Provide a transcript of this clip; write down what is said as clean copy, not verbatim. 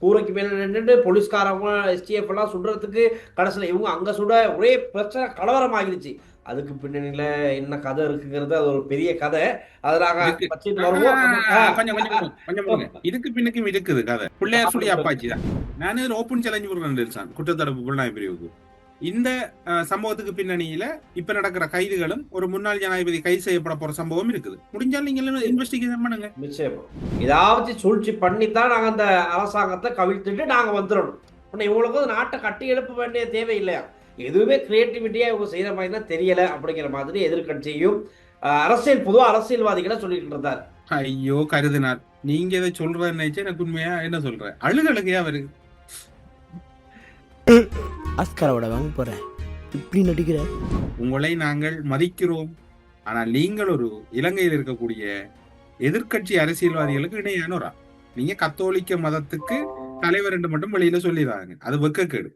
கூரைக்கு மேல நின்னுட்டு போலீஸ்காரங்க எஸ்டிஎஃப் எல்லாம் சுடுறதுக்கு கடைசியில இவங்க அங்க சுட ஒரே பிரச்சனை கலவரம் ஆகிருச்சு. அதுக்கு பின்னணியில என்ன கதை இருக்குங்கிறது அது ஒரு பெரிய கதை. அதை நாங்க இருக்கு. வச்சுட்டு வருவோம் நம்ம. கொஞ்சம் கொஞ்சம் விடுங்க, கொஞ்சம் விடுங்க. இதுக்கு பின்னுக்கும் இருக்குது கதை. பிள்ளையார் சொல்லி அப்பாச்சி தான். நான் இதுல ஓப்பன் சேலஞ்ச் கொடுக்குறேன் குற்றத்தடுப்பு புலனாய்வு பிரிவுக்கு. இந்த சம்பவத்துக்கு பின்னணியில இப்ப நடக்கிற கைதுகளும் ஒரு முன்னாள் ஜனாதிபதி கைது செய்யப்பட போற சம்பவம் இருக்குது. முடிஞ்சாலும் நீங்க இன்வெஸ்டிகேஷன் பண்ணுங்க. நிச்சயமா ஏதாவது சூழ்ச்சி பண்ணித்தான் நாங்க அந்த அரசாங்கத்தை கவிழ்த்துட்டு நாங்க வந்துடணும். இவங்களுக்கு வந்து நாட்டை கட்டி எழுப்ப வேண்டிய தேவை இல்லையா? எதுவுமே கிரியேட்டிவிட்டியா இவங்க செய்யற மாதிரி தான் தெரியல அப்படிங்கிற மாதிரி எதிர்கட்சியும் அரசியல் பொதுவா அரசியல்வாதிகளை சொல்லிட்டு இருந்தார். ஐயோ கருதினார், நீங்க இதை சொல்றேன்னு நினைச்சு எனக்கு உண்மையா என்ன சொல்றேன், அழுகழுகையா வருது. ஆஸ்காரோட வாங்க போறேன் இப்படி நடிக்கிற. உங்களை நாங்கள் மதிக்கிறோம், ஆனால் நீங்கள் ஒரு இலங்கையில் இருக்கக்கூடிய எதிர்கட்சி அரசியல்வாதிகளுக்கு இணையானோரா. நீங்க கத்தோலிக்க மதத்துக்கு தலைவர் என்று மட்டும் வெளியில சொல்லிடுறாங்க, அது வெக்கக்கேடு.